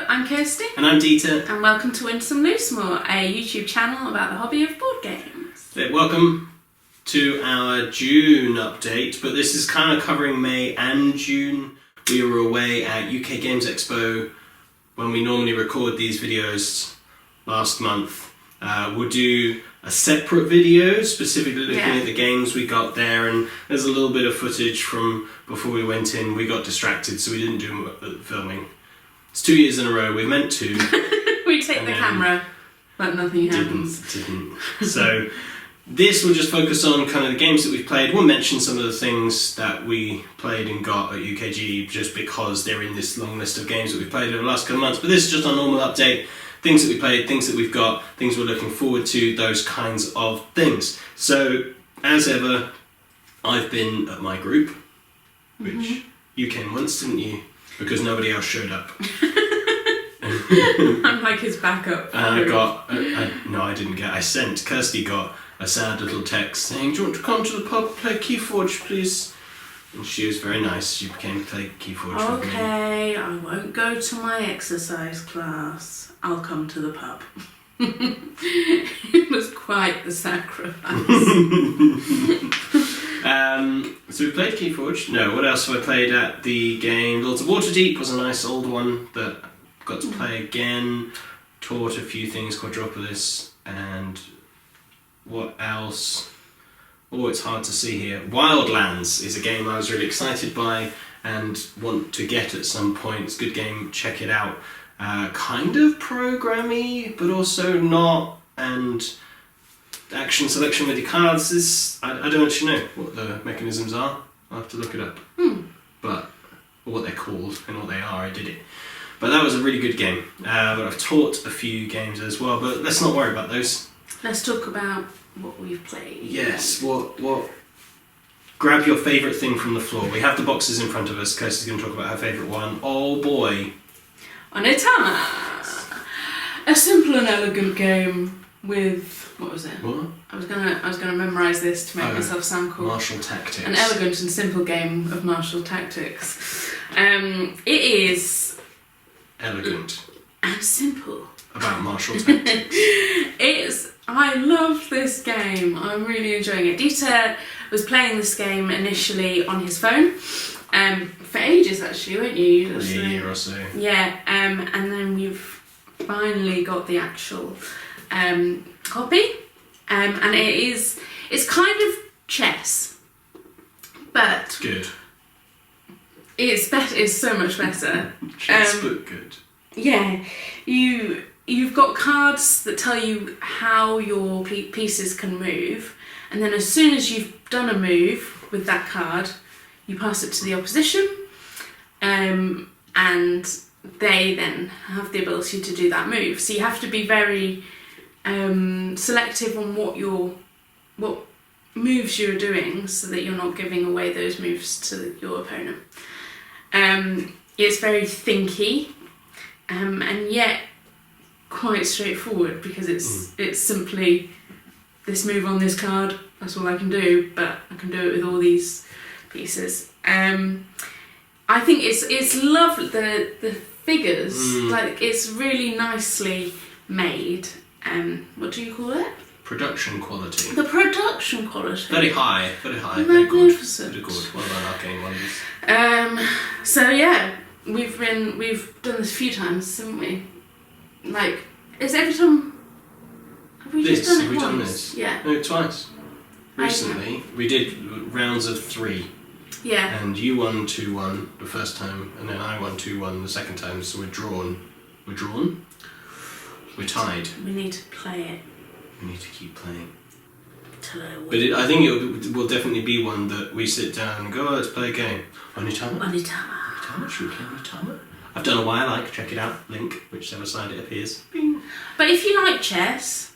I'm Kirsty. And I'm Dieter. And welcome to Win Some Loosemore, a YouTube channel about the hobby of board games. Welcome to our June update, but this is kind of covering May and June. We were away at UK Games Expo when we normally record these videos last month. We'll do a separate video specifically looking at the games we got there, and there's a little bit of footage from before we went in. We got distracted, so we didn't do filming. It's 2 years in a row. We meant to. We take the camera, but nothing happens. Didn't. So this will just focus on kind of the games that we've played. We'll mention some of the things that we played and got at UKGE just because they're in this long list of games that we've played over the last couple of months. But this is just our normal update. Things that we played, things that we've got, things we're looking forward to, those kinds of things. So, as ever, I've been at my group, which you came once, didn't you? Because nobody else showed up. I'm like his backup. I sent, Kirsty got a sad little text saying, "Do you want to come to the pub, play Keyforge, please?" And she was very nice. She came to play Keyforge with me. Okay, I won't go to my exercise class. I'll come to the pub. It was quite the sacrifice. So we played Keyforge. No, what else have I played at the game? Lords of Waterdeep was a nice old one that I got to play again. Taught a few things, Quadropolis, and what else? Oh, it's hard to see here. Wildlands is a game I was really excited by and want to get at some point. It's a good game, check it out. Kind of programmy, but also not, and action selection with your cards is... I don't actually know what the mechanisms are. I'll have to look it up. But what they're called and what they are, I did it. But that was a really good game. But I've taught a few games as well, but let's not worry about those. Let's talk about what we've played. Yes, what... Grab your favourite thing from the floor. We have the boxes in front of us. Kirsty's going to talk about her favourite one. Oh boy. Onitama! A simple and elegant game with... What was it? What? I was gonna memorise this to make myself sound cool. Martial tactics. An elegant and simple game of martial tactics. It is... Elegant. And simple. About martial tactics. I love this game. I'm really enjoying it. Dieter was playing this game initially on his phone. For ages actually, weren't you? A year or so. Yeah, and then we've finally got the actual copy, and it's kind of chess, but good. It's better. It's so much better. Chess, but good. Yeah, you've got cards that tell you how your pieces can move, and then as soon as you've done a move with that card, you pass it to the opposition, and they then have the ability to do that move. So you have to be very selective on what moves you're doing, so that you're not giving away those moves to your opponent. It's very thinky, and yet quite straightforward, because it's simply this move on this card. That's all I can do, but I can do it with all these pieces. I think it's lovely. The figures, like, it's really nicely made. What do you call it? Production quality. The production quality. Very high, very high. Magnificent. Very good. One of our arcane ones. So yeah, we've done this a few times, haven't we? Like, it's every time. Have we just done it once? Done this? Yeah. No, twice. Recently, we did rounds of 3. Yeah. And you won 2-1 the first time, and then I won 2-1 the second time, so we're drawn. We're drawn? We're tied. We need to play it. We need to keep playing. Till I win. But I think it will definitely be one that we sit down and go, oh, let's play a game. Onitama? Onitama. Should we play Onitama? I've done a Why I Like, check it out, link, whichever side it appears. Bing. But if you like chess...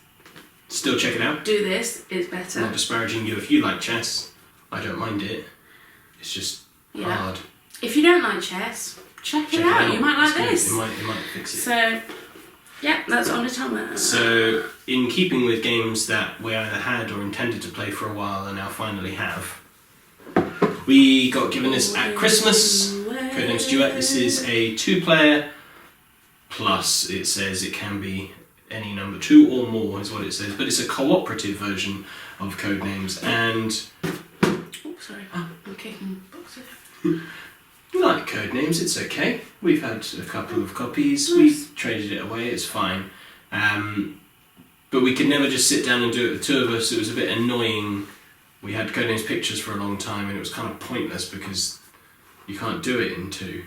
Still check it out. Do this, it's better. I'm not disparaging you if you like chess. I don't mind it. It's just hard. If you don't like chess, check it out. You might like this. It might fix it. So, yeah, that's Onitama. So, in keeping with games that we either had or intended to play for a while and now finally have, we got given this at Christmas. Codenamed Stuart. This is a 2-player plus it says it can be any number, 2 or more is what it says, but it's a cooperative version of Codenames, and Oh, sorry. I'm kicking boxes. we like Codenames, it's okay. We've had a couple of copies, Nice. we've traded it away, it's fine. But we could never just sit down and do it, the two of us. It was a bit annoying. We had Codenames pictures for a long time and it was kind of pointless because you can't do it in 2.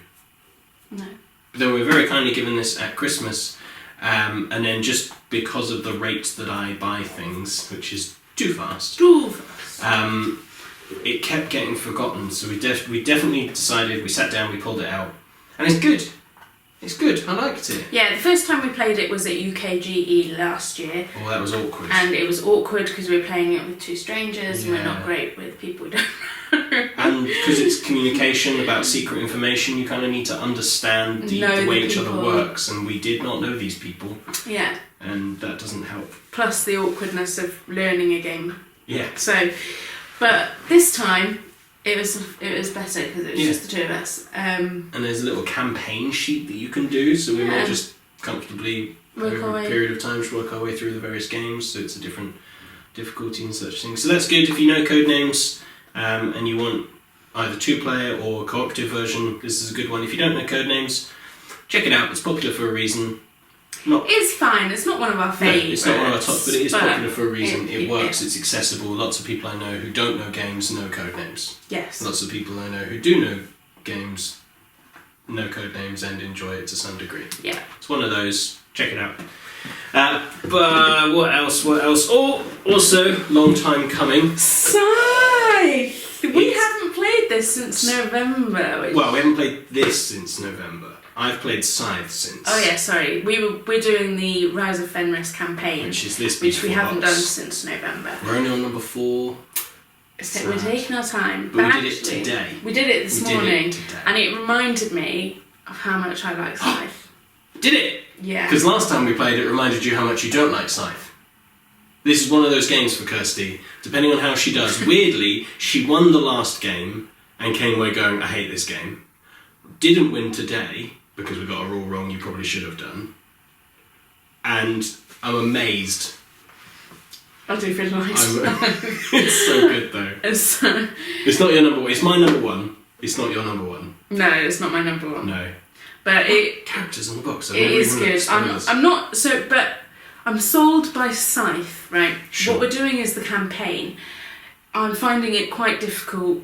No. But then we were very kindly given this at Christmas, and then just because of the rate that I buy things, which is too fast, it kept getting forgotten. So we definitely decided, we sat down, we pulled it out, and it's good. It's good, I liked it. Yeah, the first time we played it was at UKGE last year. Oh, that was awkward. And it was awkward because we were playing it with 2 strangers and we're Yeah. not great with people we don't know. And because it's communication about secret information, you kind of need to understand the Know way the each other people. works, and we did not know these people, Yeah, and that doesn't help. plus the awkwardness of learning a game. Yeah. So, but this time it was better because it was Yeah. just the 2 of us. And there's a little campaign sheet that you can do, so we Yeah. might just comfortably, Work over our a way. period of time, just work our way through the various games, so it's a different difficulty and such things. So that's good if you know Codenames, and you want either 2-player or cooperative version. This is a good one. If you don't know Codenames, check it out. It's popular for a reason. Not It's fine. It's not one of our No, favourites. it's not one of our top, but it is popular for a reason. It works, yeah. it's accessible. Lots of people I know who don't know games know Codenames. Yes. Lots of people I know who do know games know Codenames and enjoy it to some degree. Yeah. It's one of those. Check it out. But what else? Oh, also, long time coming. Scythe! We It's- haven't played this since November. Well, we haven't played this since November. I've played Scythe since. Oh yeah, sorry. We're doing the Rise of Fenris campaign, Which is this which we beautiful haven't box. done since November. We're only on number 4. So we're Sad. taking our time. But we did it actually, today. We did it this We did it morning, today. and it reminded me of how much I like Scythe. Did it? Yeah. Because last time we played it reminded you how much you don't like Scythe. This is one of those games for Kirsty. Depending on how she does. Weirdly, she won the last game and came away going, I hate this game. Didn't win today, because we got a rule wrong you probably should have done. And I'm amazed. I do feel nice. It's so good though. It's, It's not your number 1. It's my number 1. It's not your number 1. no, it's not my number 1. No. But it Characters on the box. it is good. I'm not so, but I'm sold by Scythe. Right. Sure. What we're doing is the campaign. I'm finding it quite difficult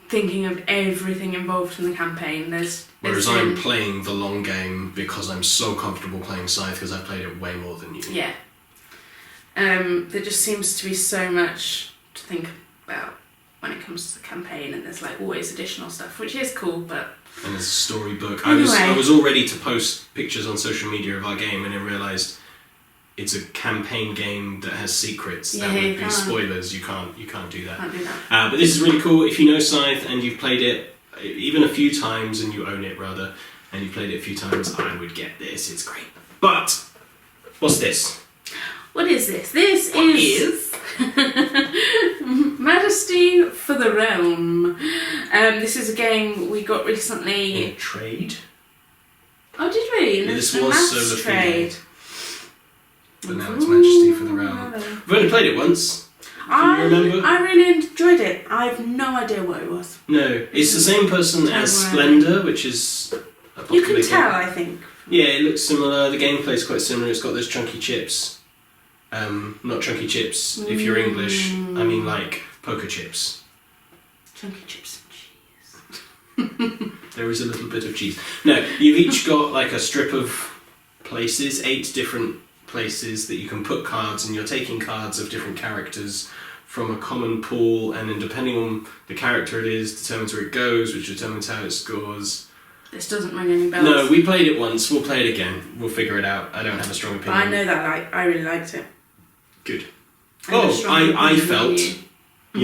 thinking of everything involved in the campaign. Whereas I'm playing the long game because I'm so comfortable playing Scythe because I've played it way more than you. Yeah. There just seems to be so much to think about when it comes to the campaign, and there's like always additional stuff, which is cool, but And there's a storybook. Anyway. I was all ready to post pictures on social media of our game and then realised it's a campaign game that has secrets. Yeah, that would you be can't. spoilers. You can't do that. can't do that. But this is really cool. If you know Scythe and you've played it even a few times, and you own it rather, and you've played it a few times, I would get this. It's great. But what's this? What is this? This What is Majesty for the Realm. This is a game we got recently. In trade. Oh, did we? Yeah, This this was was Mass Solar Trade. But now it's Majesty for the Realm. We've only played it once. I remember? really enjoyed it. I have no idea what it was. No, it's the same person as Splendor, which is a popular You can game. tell, I think. Yeah, it looks similar. The gameplay's quite similar. It's got those chunky chips. Not chunky chips, if you're English. I mean, like poker chips. Chunky chips and cheese. There is a little bit of cheese. No, you've each got like a strip of places, 8 different places that you can put cards, and you're taking cards of different characters from a common pool, and then depending on the character it is, determines where it goes, which determines how it scores. This doesn't ring any bells. No, we played it once. We'll play it again. We'll figure it out. I don't have a strong But opinion. I know that I really liked it. Good. I have a Oh, strong I opinion felt. on you.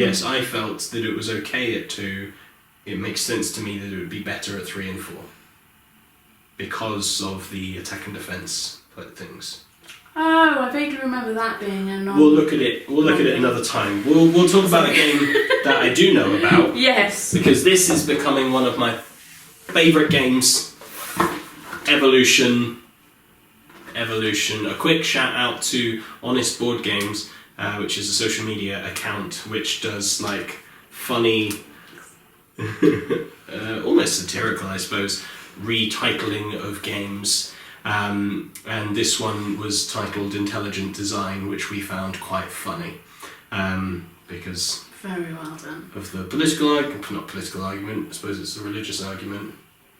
Yes, I felt that it was okay at 2. It makes sense to me that it would be better at 3 and 4 because of the attack and defense things. Oh, I vaguely remember that being a non. We'll look at it. We'll look at it another time. We'll talk about a game that I do know about Yes. because this is becoming one of my favourite games. Evolution. Evolution. A quick shout out to Honest Board Games, which is a social media account which does like funny, almost satirical, I suppose, retitling of games. And this one was titled Intelligent Design, which we found quite funny because very well done. Of the political argument, not political argument, I suppose it's a religious argument.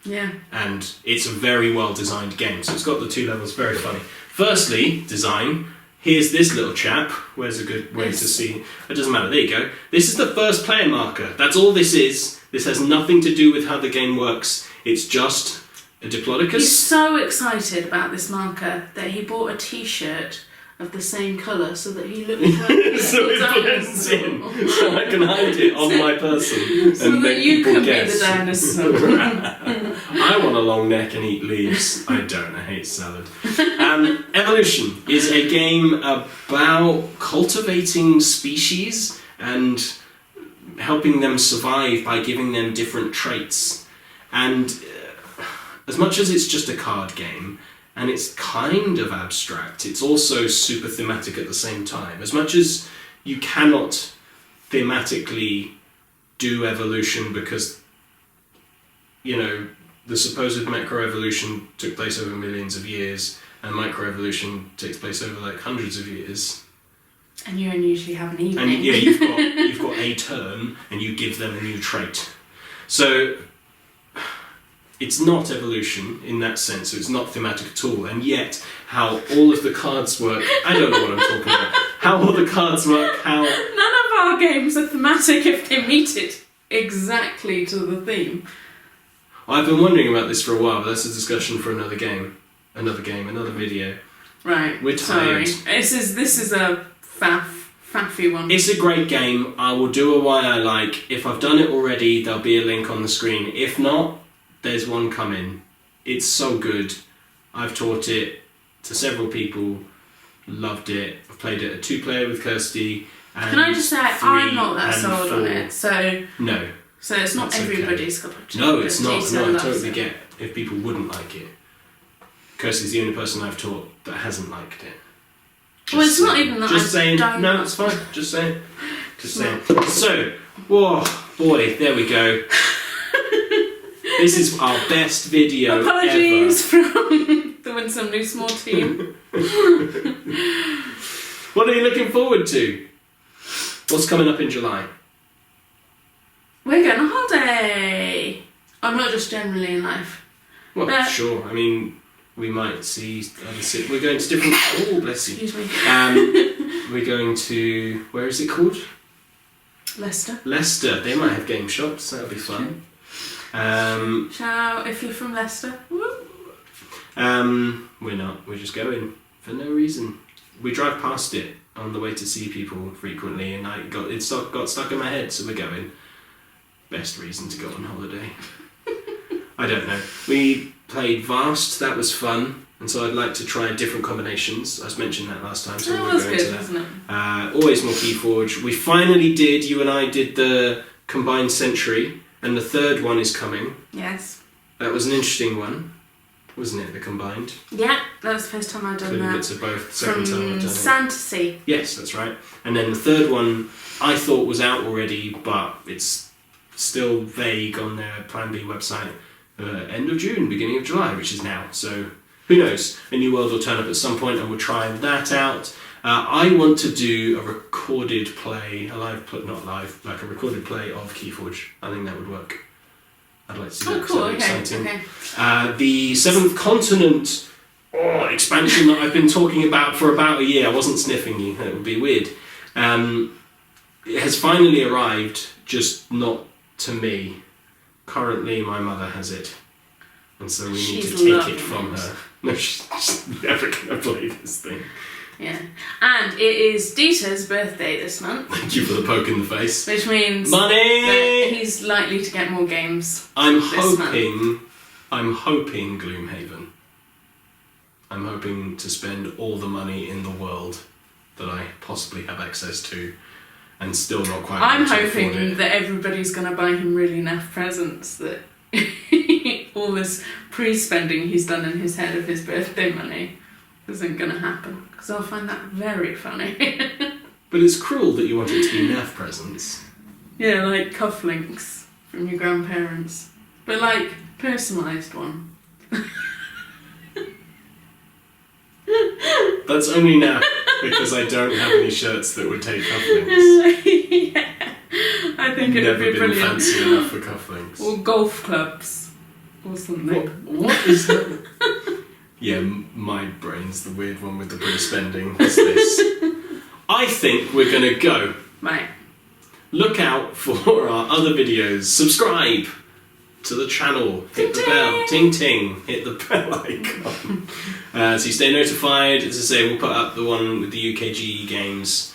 Yeah. And it's a very well designed game, so it's got the two levels, very funny. Firstly, design. Here's this little chap. Where's a good way to see? It doesn't matter, there you go. This is the first player marker. That's all this is. This has nothing to do with how the game works. It's just a Diplodocus. He's so excited about this marker that he bought a t-shirt of the same colour so that he looks like so it blends in, so I can hide it on my person so and that make you people can guess. be the dinosaur. I want a long neck and eat leaves. I don't. I hate salad. Evolution is a game about cultivating species and helping them survive by giving them different traits. And as much as it's just a card game, and it's kind of abstract, it's also super thematic at the same time. As much as you cannot thematically do evolution because, you know, the supposed macroevolution took place over millions of years, and microevolution takes place over like hundreds of years. And you only usually have an evening. And yeah, you've got a turn, and you give them a new trait. So it's not evolution in that sense, so it's not thematic at all, and yet how all of the cards work, I don't know what I'm talking about, how all the cards work, how... None of our games are thematic if they meet it exactly to the theme. I've been wondering about this for a while, but that's a discussion for another video. Right, we're tired. Sorry. This is a faffy one. It's a great game. I will do a why I like. If I've done it already, there'll be a link on the screen. If not, there's one coming. It's so good. I've taught it to several people, loved it. I've played it a 2-player with Kirsty. And can I just say, I'm not that sold 4. on it, so... No. So it's not everybody's cup of tea. No, it's not. No, I totally get if people wouldn't like it. Kirsty's the only person I've taught that hasn't liked it. Well, it's not even that just I saying. don't... No, it's fine. Just saying. Just saying. So, whoa, boy, there we go. This is our best video Apologies ever. from the Winsome Loosemore team. What are you looking forward to? What's coming up in July? We're going on holiday. I'm not just generally in life. Well, sure. I mean, we might see other we're going to different... Oh, bless you. Excuse me. We're going to... Where is it called? Leicester. Leicester. They might have game shops. That'll be fun. If you're from Leicester. Woo. We're not. We're just going for no reason. We drive past it on the way to see people frequently, and it got stuck in my head, so we're going. Best reason to go on holiday. I don't know. We played Vast. That was fun, and so I'd like to try different combinations. I mentioned that last time, so that we're was going good, to that. Wasn't it? Always more Keyforge. We finally did. You and I did the combined century. And the third one is coming. Yes. That was an interesting one, wasn't it? The combined. Yeah, that was the first time I'd done that. Bits of both. Second time I've done it. Sand to Sea. Yes, that's right. And then the third one I thought was out already, but it's still vague on their Plan B website. End of June, beginning of July, which is now. So who knows? A new world will turn up at some point, and we'll try that out. I want to do a recorded play, not live, like a recorded play of Keyforge. I think that would work. I'd like to see that. Oh, cool, That'd be okay. exciting. The Seventh Continent expansion that I've been talking about for about a year. I wasn't sniffing you, that would be weird. It has finally arrived, just not to me. Currently, my mother has it. And so we need to take it from her. No, she's never going to play this thing. Yeah. And it is Dieter's birthday this month. Thank you for the poke in the face. Which means money! That he's likely to get more games. I'm hoping Gloomhaven. I'm hoping to spend all the money in the world that I possibly have access to, and still not quite. I'm hoping that everybody's going to buy him really naff presents. That all this pre-spending he's done in his head of his birthday money isn't going to happen because I'll find that very funny. But it's cruel that you want it to be Nerf presents. Yeah, like cufflinks from your grandparents. But like, personalised one. That's only now because I don't have any shirts that would take cufflinks. Yeah, I think it would be Never been brilliant. fancy enough for cufflinks. Or golf clubs. Or something. What is that? Yeah, my brain's the weird one with the pre-spending. What's this? I think we're going to go. Right. Look out for our other videos. Subscribe to the channel. Hit the bell. Ting ting. Hit the bell icon. So you stay notified. As I say, we'll put up the one with the UKGE games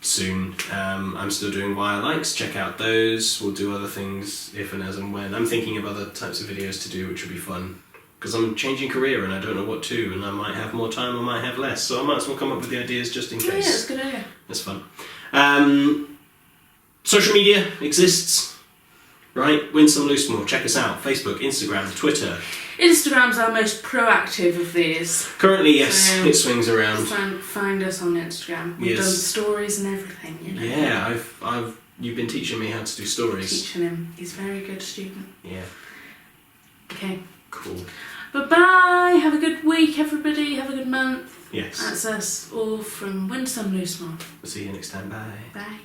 soon. I'm still doing wire likes. Check out those. We'll do other things if and as and when. I'm thinking of other types of videos to do, which would be fun. Because I'm changing career and I don't know what to, and I might have more time, I might have less. So I might as well come up with the ideas just in case. Yeah, that's a good idea. That's fun. Social media exists, right? Win some Loosemore. Check us out. Facebook, Instagram, Twitter. Instagram's our most proactive of these. Currently, yes, So, it swings around. Find us on Instagram. We've Yes. done stories and everything, you know. Yeah, you've been teaching me how to do stories. Teaching him. He's a very good student. Yeah, Okay. cool. Bye-bye. Have a good week, everybody. Have a good month. Yes. That's us all from Win Some Loosemore. See you next time. Bye. Bye.